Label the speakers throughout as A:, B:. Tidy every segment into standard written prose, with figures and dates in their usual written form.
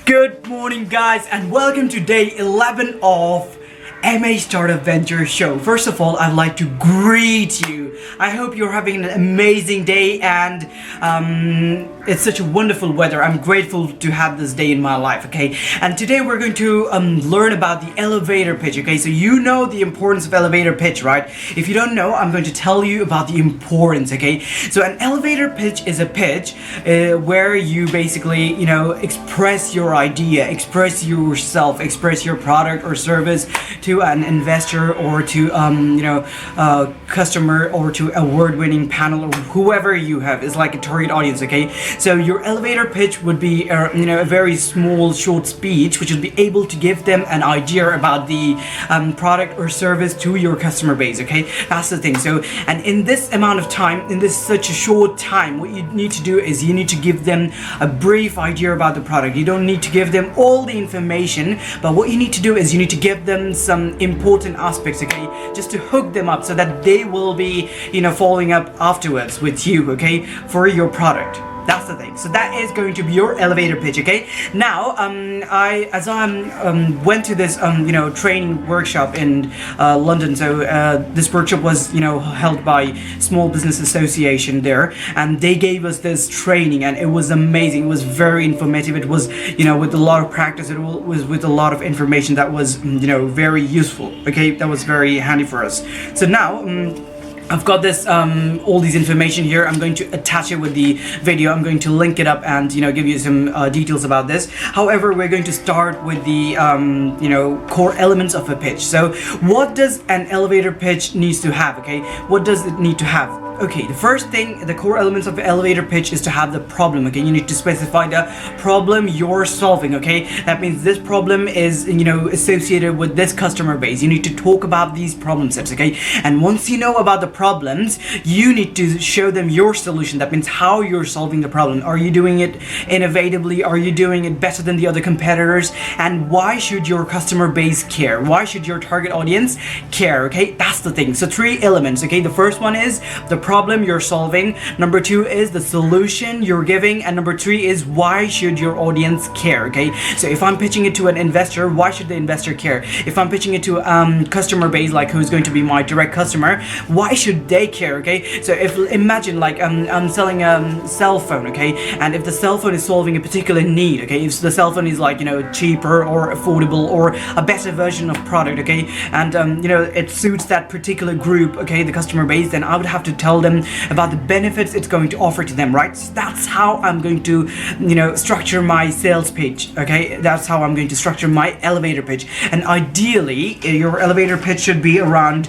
A: Good morning, guys, and welcome to day 11 of MA Startup Venture Show. First of all, I'd like to greet you. I hope you're having an amazing day, and it's such a wonderful weather. I'm grateful to have this day in my life, okay? And today we're going to learn about the elevator pitch, okay? So you know the importance of elevator pitch, right? If you don't know, I'm going to tell you about the importance, okay? So an elevator pitch is a pitch where you basically, express your idea, express yourself, express your product or service to an investor or to a customer or to award-winning panel or whoever you have is like a target audience, okay? So your elevator pitch would be a very small short speech which would be able to give them an idea about the product or service to your customer base, okay? That's the thing. So, and in this amount of time, in this such a short time, what you need to do is you need to give them a brief idea about the product. You don't need to give them all the information, but what you need to do is you need to give them some important aspects, okay, just to hook them up so that they will be following up afterwards with you, okay, for your product. That's the thing. So that is going to be your elevator pitch, okay? Now, I went to this training workshop in London. So this workshop was held by Small Business Association there, and they gave us this training, and it was amazing. It was very informative. It was with a lot of practice. It was with a lot of information that was very useful. Okay, that was very handy for us. So now. I've got this all these information here. I'm going to attach it with the video. I'm going to link it up and give you some details about this. However, we're going to start with the core elements of a pitch. So what does an elevator pitch needs to have? Okay, what does it need to have? Okay, the first thing, the core elements of the elevator pitch is to have the problem, okay? You need to specify the problem you're solving, okay? That means this problem is, associated with this customer base. You need to talk about these problem sets, okay? And once you know about the problems, you need to show them your solution. That means how you're solving the problem. Are you doing it innovatively? Are you doing it better than the other competitors? And why should your customer base care? Why should your target audience care, okay? That's the thing. So 3 elements, okay? The first one is the problem you're solving, number 2 is the solution you're giving, and number 3 is why should your audience care, okay? So if I'm pitching it to an investor, why should the investor care? If I'm pitching it to a customer base, like who's going to be my direct customer, why should they care, okay? So if imagine like I'm selling a cell phone, okay, and if the cell phone is solving a particular need, okay, if the cell phone is like cheaper or affordable or a better version of product, okay, and it suits that particular group, okay, the customer base, then I would have to tell them about the benefits it's going to offer to them, right? So that's how I'm going to structure my sales pitch, okay? That's how I'm going to structure my elevator pitch. And ideally your elevator pitch should be around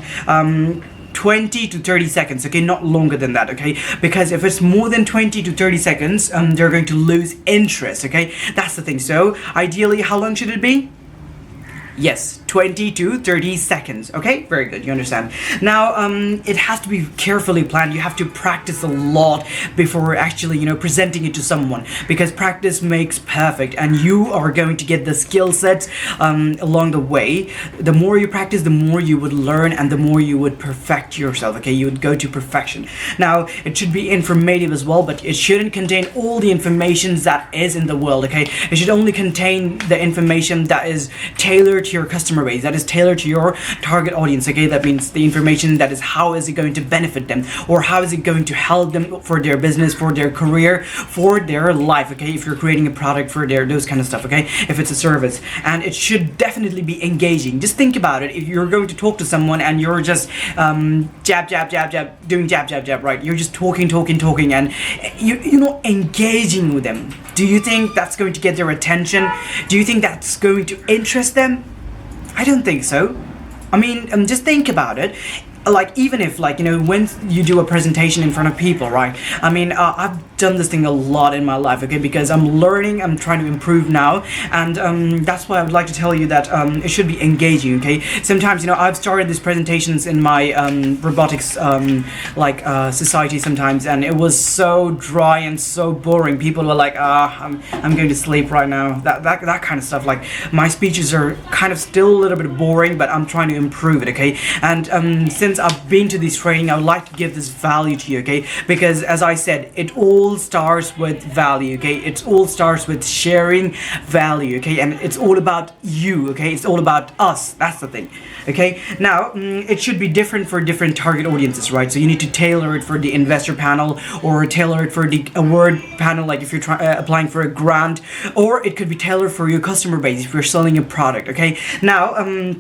A: 20 to 30 seconds, okay, not longer than that, okay, because if it's more than 20 to 30 seconds they're going to lose interest, okay? That's the thing. So ideally, how long should it be? Yes, 20 to 30 seconds. Okay, very good, you understand. Now, it has to be carefully planned. You have to practice a lot before actually, presenting it to someone, because practice makes perfect, and you are going to get the skill sets along the way. The more you practice, the more you would learn, and the more you would perfect yourself, okay? You would go to perfection. Now, it should be informative as well, but it shouldn't contain all the information that is in the world, okay? It should only contain the information that is tailored to your customer base, that is tailored to your target audience, okay? That means the information that is how is it going to benefit them, or how is it going to help them for their business, for their career, for their life, okay? If you're creating a product for those kind of stuff, okay? If it's a service. And it should definitely be engaging. Just think about it. If you're going to talk to someone and you're just jab, jab, jab, jab, doing jab, jab, jab, right? You're just talking, and you're not engaging with them. Do you think that's going to get their attention? Do you think that's going to interest them? I don't think so. I mean, just think about it. Like, even if when you do a presentation in front of people, right? I mean, I've done this thing a lot in my life, okay, because I'm learning, I'm trying to improve now, and that's why I would like to tell you that it should be engaging, okay? Sometimes, I've started these presentations in my robotics society sometimes, and it was so dry and so boring. People were like, I'm going to sleep right now, that kind of stuff. Like, my speeches are kind of still a little bit boring, but I'm trying to improve it, okay? And since since I've been to this training, I would like to give this value to you, okay? Because as I said, it all starts with value, okay? It all starts with sharing value, okay? And it's all about you, okay? It's all about us. That's the thing, okay? Now, it should be different for different target audiences, right? So you need to tailor it for the investor panel, or tailor it for the award panel, like if you're applying for a grant, or it could be tailored for your customer base if you're selling a product, okay? Now,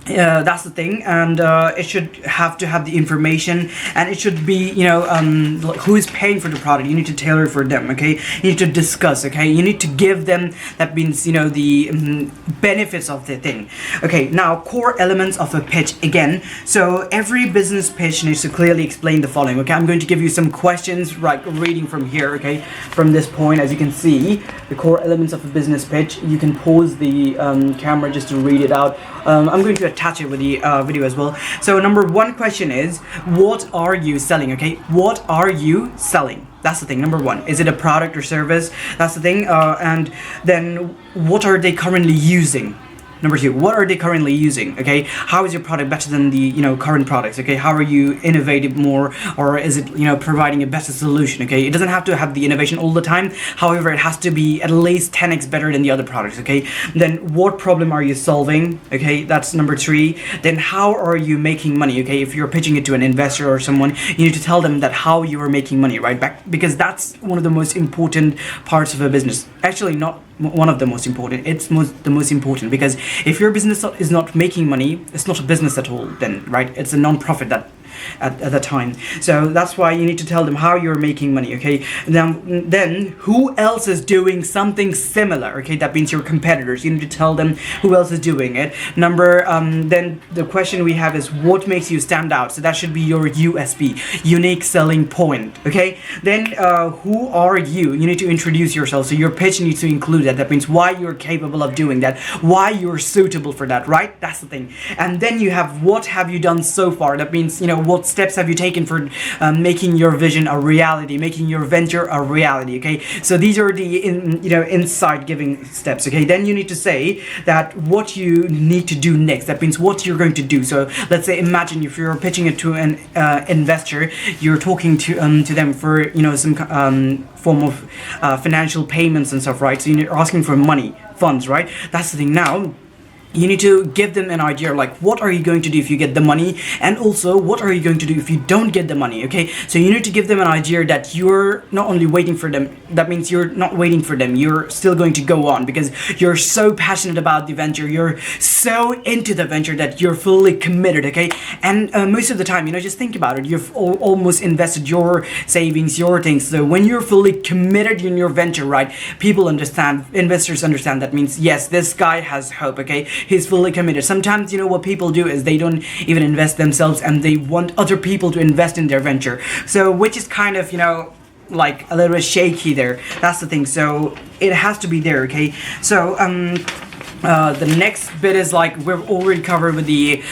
A: that's the thing, and it should have to have the information, and it should be, who is paying for the product. You need to tailor it for them, okay? You need to discuss, okay? You need to give them, that means, the benefits of the thing. Okay, now, core elements of a pitch again. So every business pitch needs to clearly explain the following, okay? I'm going to give you some questions, like reading from here, okay? From this point, as you can see, the core elements of a business pitch. You can pause the camera just to read it out. I'm going to attach it with the video as well. So number one question is, what are you selling? Okay, what are you selling? That's the thing. Number one, is it a product or service? That's the thing. And then what are they currently using? Number two, what are they currently using? Okay, how is your product better than the current products? Okay, how are you innovative more, or is it providing a better solution? Okay, it doesn't have to have the innovation all the time. However, it has to be at least 10x better than the other products. Okay, then what problem are you solving? Okay, that's number three. Then how are you making money? Okay, if you're pitching it to an investor or someone, you need to tell them that how you are making money, right? Because that's one of the most important parts of a business. Actually, not one of the most important, it's the most important, because if your business is not making money, it's not a business at all then, right? It's a non-profit that at that time. So that's why you need to tell them how you're making money, okay? Then who else is doing something similar? Okay, that means your competitors. You need to tell them who else is doing it. Then the question we have is, what makes you stand out? So that should be your USP, unique selling point, okay? Then who are you? You need to introduce yourself. So your pitch needs to include that. That means why you're capable of doing that, why you're suitable for that, right? That's the thing. And then you have, what have you done so far? That means, what steps have you taken for making your vision a reality, making your venture a reality, okay? So these are the insight giving steps, okay? Then you need to say that what you need to do next. That means what you're going to do. So let's say, imagine if you're pitching it to an investor, you're talking to them for some form of financial payments and stuff, right? So you're asking for money, funds, right? That's the thing. Now you need to give them an idea, like what are you going to do if you get the money, and also what are you going to do if you don't get the money, okay? So you need to give them an idea that you're not only waiting for them, that means you're not waiting for them, you're still going to go on, because you're so passionate about the venture, you're so into the venture that you're fully committed, okay? And most of the time, just think about it, you've almost invested your savings, your things. So when you're fully committed in your venture, right, people understand, investors understand. That means, yes, this guy has hope, okay? He's fully committed. Sometimes, what people do is they don't even invest themselves, and they want other people to invest in their venture. So, which is kind of, like a little bit shaky there. That's the thing. So it has to be there, okay? So, the next bit is like we've already covered with the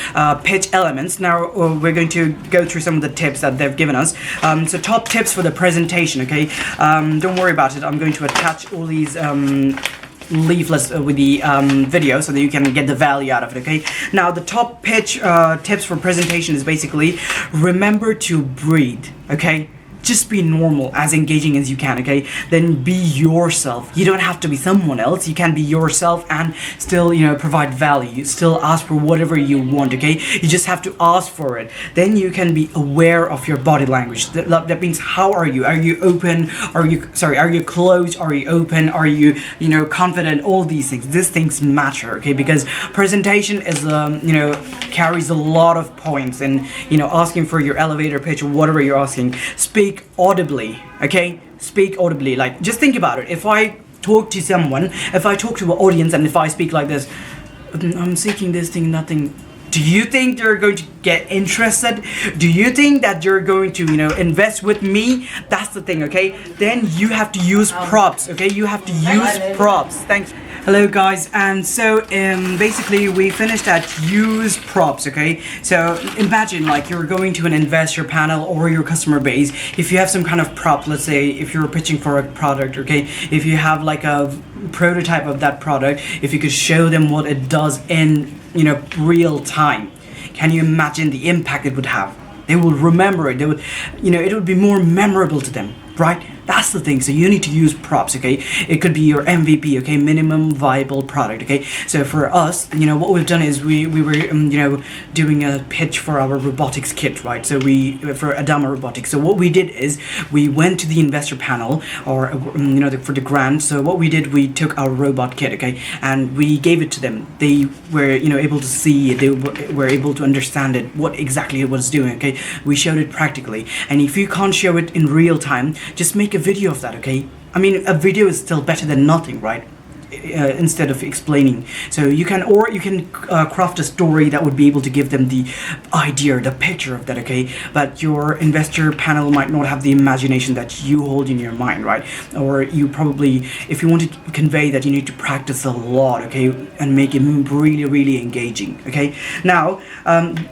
A: pitch elements. Now we're going to go through some of the tips that they've given us. So top tips for the presentation, okay? Don't worry about it. I'm going to attach all these leaflets with the video so that you can get the value out of it, okay? Now the top pitch tips for presentation is basically, remember to breathe, okay? Just be normal, as engaging as you can, okay? Then be yourself. You don't have to be someone else. You can be yourself and still, provide value. You still ask for whatever you want, okay? You just have to ask for it. Then you can be aware of your body language. That means, how are you? Are you open? Are you closed? Are you open? Are you, confident? All these things. These things matter, okay? Because presentation is, carries a lot of points, and, asking for your elevator pitch or whatever you're asking. Speak audibly, okay? Speak audibly. Like, just think about it. If I talk to someone, if I talk to an audience, and if I speak like this, I'm seeking this thing, nothing. Do you think they're going to get interested? Do you think that you're going to, invest with me? That's the thing, okay? Then you have to use props, okay? You have to use props. Thanks. Hello guys, and so basically we finished at use props, okay? So imagine like you're going to an investor panel or your customer base. If you have some kind of prop, let's say if you're pitching for a product, okay? If you have like a prototype of that product, if you could show them what it does in real time. can you imagine the impact it would have? They will remember it. They would, it would be more memorable to them, right? That's the thing. So you need to use props, okay? It could be your MVP, okay? Minimum viable product, okay? So for us, what we've done is we were, doing a pitch for our robotics kit, right? So for Adama Robotics. So what we did is we went to the investor panel, or, for the grant. So what we did, we took our robot kit, okay? And we gave it to them. They were, able to see it. They were able to understand it, what exactly it was doing, okay? We showed it practically. And if you can't show it in real time, just make a video of that, okay? I mean, a video is still better than nothing, right? Instead of explaining. So you can craft a story that would be able to give them the idea, the picture of that, okay? But your investor panel might not have the imagination that you hold in your mind, right? Or you probably, if you want to convey that, you need to practice a lot, okay? And make it really, really engaging, okay? Now,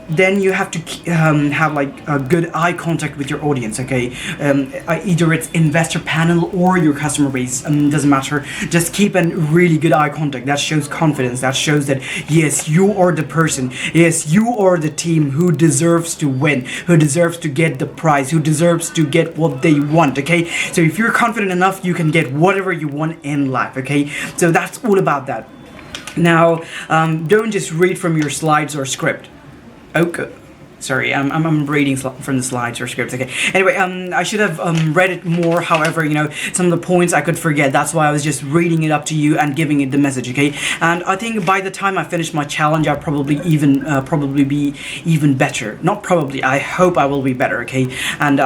A: then you have to have like a good eye contact with your audience, okay? Either it's investor panel or your customer base, doesn't matter. Just keep a really good eye contact. That shows confidence. That shows that yes, you are the person, yes, you are the team who deserves to win, who deserves to get the prize, who deserves to get what they want, okay? So if you're confident enough, you can get whatever you want in life, okay? So that's all about that. Now, don't just read from your slides or script. Okay. Sorry, I'm reading from the slides or scripts. Okay. Anyway, I should have read it more. However, some of the points I could forget. That's why I was just reading it up to you and giving it the message. Okay. And I think by the time I finish my challenge, I'll probably be even better. Not probably. I hope I will be better. Okay. And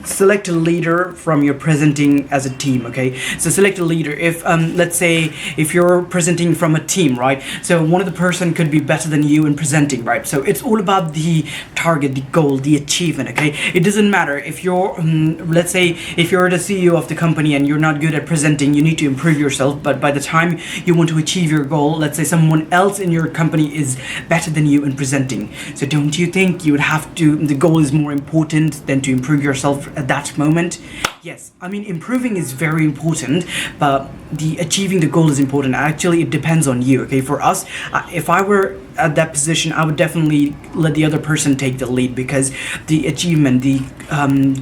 A: select a leader from your presenting as a team, okay? So select a leader. If let's say if you're presenting from a team, right? So one of the person could be better than you in presenting, right? So it's all about the target, the goal, the achievement, okay? It doesn't matter if you're let's say if you're the CEO of the company and you're not good at presenting, you need to improve yourself. But by the time you want to achieve your goal, let's say someone else in your company is better than you in presenting. So don't you think you would have to, the goal is more important than to improve yourself at that moment? Yes, I mean, improving is very important, but the achieving the goal is important. Actually, it depends on you, okay? For us, if I were at that position, I would definitely let the other person take the lead, because the achievement, the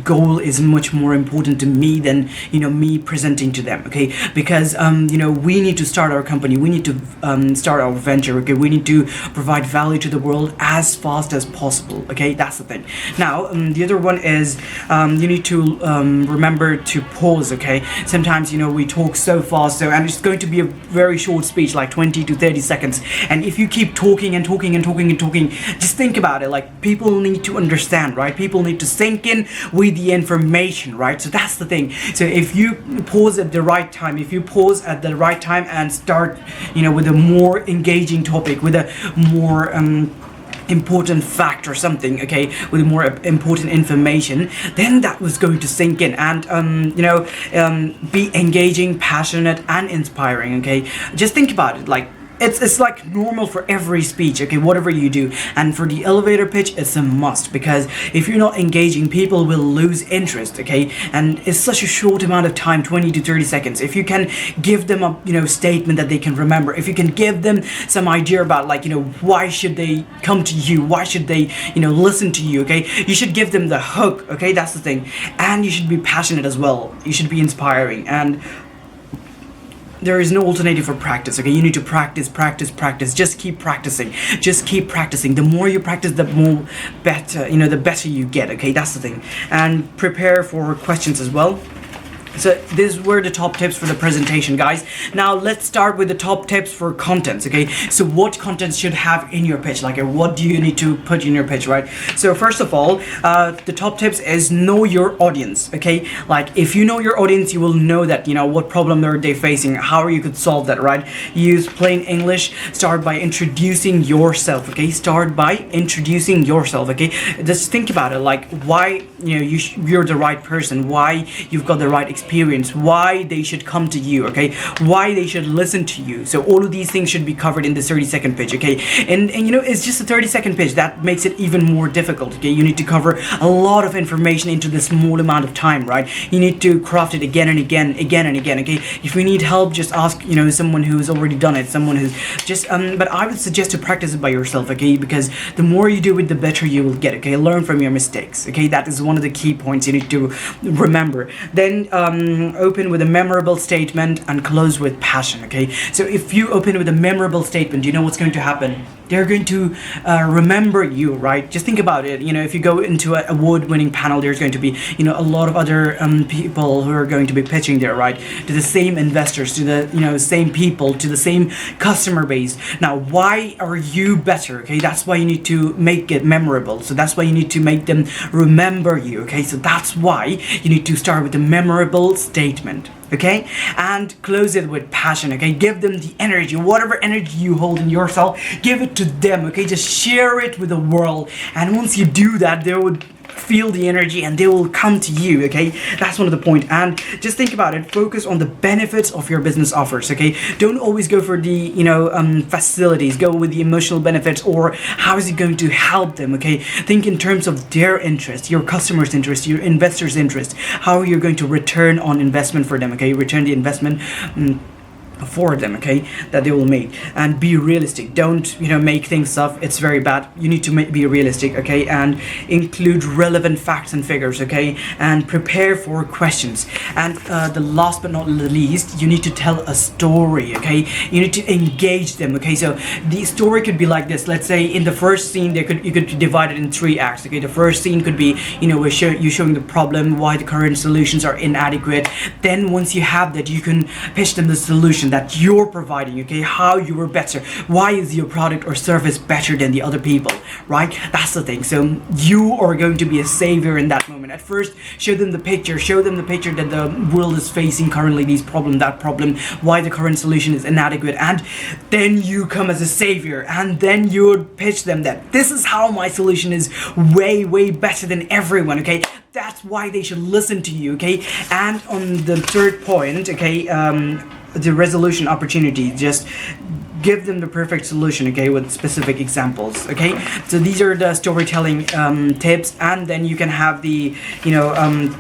A: goal is much more important to me than me presenting to them, okay? Because we need to start our company, we need to start our venture, okay? We need to provide value to the world as fast as possible, okay? That's the thing. Now, the other one is you need to remember to pause, okay? Sometimes we talk so fast, and it's going to be a very short speech, like 20 to 30 seconds, and if you keep talking and talking, just think about it. Like, people need to understand, right? People need to sink in with the information, right? So that's the thing. So if you pause at the right time, and start with a more engaging topic, with a more important fact or something, okay, with more important information, then that was going to sink in, and be engaging, passionate, and inspiring, okay? Just think about it. Like, it's like normal for every speech, okay, whatever you do. And for the elevator pitch, it's a must, because if you're not engaging, people will lose interest, okay? And it's such a short amount of time, 20 to 30 seconds. If you can give them a statement that they can remember, if you can give them some idea about, like, why should they come to you, why should they listen to you, okay? You should give them the hook, okay? That's the thing. And you should be passionate as well. You should be inspiring. And there is no alternative for practice, okay? You need to practice. Just keep practicing. The more you practice, the more better, the better you get, okay? That's the thing. And prepare for questions as well. So these were the top tips for the presentation, guys. Now let's start with the top tips for contents, okay? So what content should have in your pitch? Like, what do you need to put in your pitch, right? So first of all, the top tips is know your audience, okay? Like, if you know your audience, you will know that, what problem are they facing, how you could solve that, right? Use plain English. Start by introducing yourself, okay? Just think about it, like, why, you're the right person, why you've got the right experience, experience, why they should come to you, okay, why they should listen to you. So all of these things should be covered in this 30-second pitch, okay. And you know, it's just a 30-second pitch that makes it even more difficult, okay. You need to cover a lot of information into this small amount of time, right? You need to craft it again and again and again, okay. If you need help, just ask, you know, someone who's already done it, someone who's just but I would suggest to practice it by yourself, okay, because the more you do it, the better you will get, okay. Learn from your mistakes, okay. That is one of the key points you need to remember. Then open with a memorable statement and close with passion, okay. So if you open with a memorable statement, you know what's going to happen. They're going to remember you, right? Just think about it. You know, if you go into an award-winning panel, there's going to be, you know, a lot of other people who are going to be pitching there, right? To the same investors, to the, you know, same people, to the same customer base. Now, why are you better? Okay, that's why you need to make it memorable. So that's why you need to make them remember you. Okay, so that's why you need to start with a memorable statement. Okay, and close it with passion. Okay, give them the energy, whatever energy you hold in yourself, give it to them. Okay, just share it with the world, and once you do that, they would feel the energy and they will come to you. Okay, that's one of the point. And just think about it, focus on the benefits of your business offers. Okay, don't always go for the, you know, facilities. Go with the emotional benefits, or how is it going to help them. Okay, think in terms of their interest, your customers' interest, your investors' interest, how you're going to return on investment for them. Okay, return the investment for them, okay, that they will make. And be realistic. Don't, you know, make things up. It's very bad. You need to be realistic, okay, and include relevant facts and figures, okay, and prepare for questions. And the last but not the least, you need to tell a story, okay. You need to engage them, okay. So the story could be like this. Let's say in the first scene, you could divide it in 3 acts, okay. The first scene could be, you know, you showing the problem, why the current solutions are inadequate. Then once you have that, you can pitch them the solution that you're providing, okay, how you are better, why is your product or service better than the other people, right? That's the thing. So you are going to be a savior in that moment. At first, show them the picture that the world is facing currently, these problem, that problem, why the current solution is inadequate, and then you come as a savior, and then you would pitch them that this is how my solution is way better than everyone, okay. That's why they should listen to you, okay. And on the third point, okay, the resolution opportunity, just give them the perfect solution, okay, with specific examples, okay. So these are the storytelling tips, and then you can have the, you know,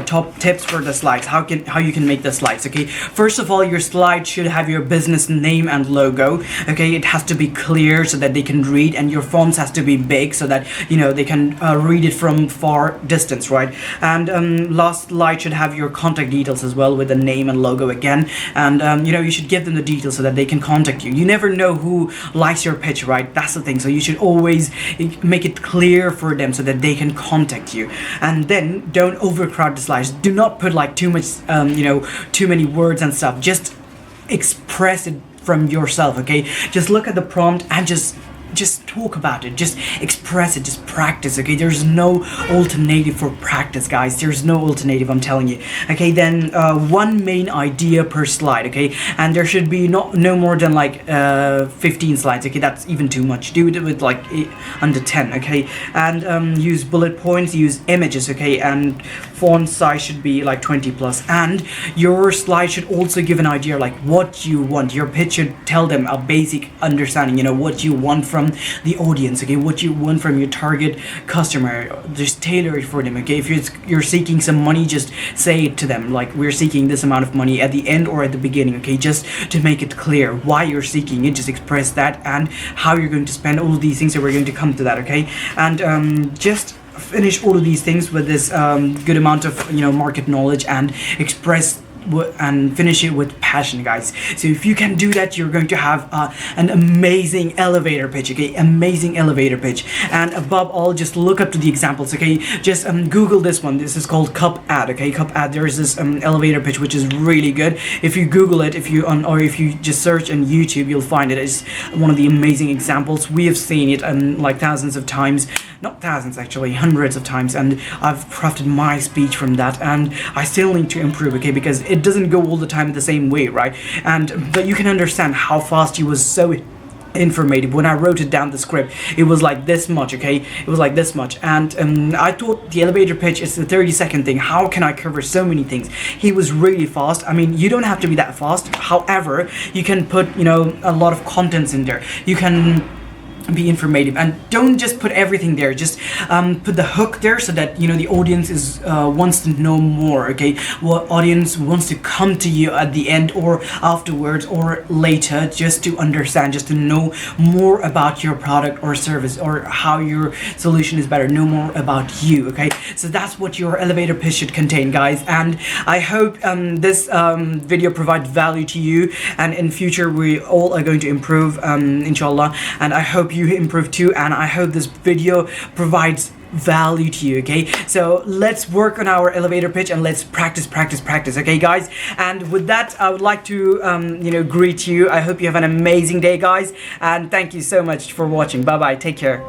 A: top tips for the slides, how you can make the slides, okay. First of all, your slide should have your business name and logo, okay. It has to be clear so that they can read, and your fonts has to be big so that, you know, they can read it from far distance, right. And last slide should have your contact details as well, with the name and logo again. And you know, you should give them the details so that they can contact you. You never know who likes your pitch, right? That's the thing. So you should always make it clear for them so that they can contact you. And then don't overcrowd the slides. Do not put like too much, you know, too many words and stuff. Just express it from yourself, okay. Just look at the prompt and just talk about it, just express it, just practice, okay. There's no alternative for practice, guys. There's no alternative, I'm telling you, okay. Then one main idea per slide, okay, and there should be no more than like 15 slides, okay. That's even too much. Do it with like under 10, okay. And use bullet points, use images, okay, and font size should be like 20 plus. And your slide should also give an idea like what you want. Your pitch should tell them a basic understanding, you know, what you want from the audience, okay, what you want from your target customer. Just tailor it for them, okay. If you're seeking some money, just say it to them like, we're seeking this amount of money at the end or at the beginning, okay, just to make it clear why you're seeking it. Just express that and how you're going to spend all of these things. So we're going to come to that, okay. And just finish all of these things with this good amount of, you know, market knowledge, and express and finish it with passion, guys. So if you can do that, you're going to have an amazing elevator pitch, okay, amazing elevator pitch. And above all, just look up to the examples, okay. Just Google this one. This is called cup ad, okay. Cup ad. There is this elevator pitch which is really good. If you Google it, or if you just search on YouTube, you'll find it. It's one of the amazing examples. We have seen it like thousands of times, not thousands actually, hundreds of times, and I've crafted my speech from that, and I still need to improve, okay, because it doesn't go all the time the same way, right? But you can understand how fast he was so informative. When I wrote it down the script, it was like this much, okay? It was like this much, and I thought the elevator pitch is the 30-second thing. How can I cover so many things? He was really fast. I mean, you don't have to be that fast. However, you can put, you know, a lot of contents in there. You can be informative, and don't just put everything there. Just put the hook there, so that, you know, the audience is wants to know more, okay? What audience wants to come to you at the end or afterwards or later, just to understand, just to know more about your product or service, or how your solution is better, know more about you, okay? So that's what your elevator pitch should contain, guys. And I hope this video provides value to you, and in future we all are going to improve, inshallah, and I hope you improve too, and I hope this video provides value to you, okay? So let's work on our elevator pitch, and let's practice, okay, guys? And with that, I would like to you know, greet you. I hope you have an amazing day, guys, and thank you so much for watching. Bye bye, take care.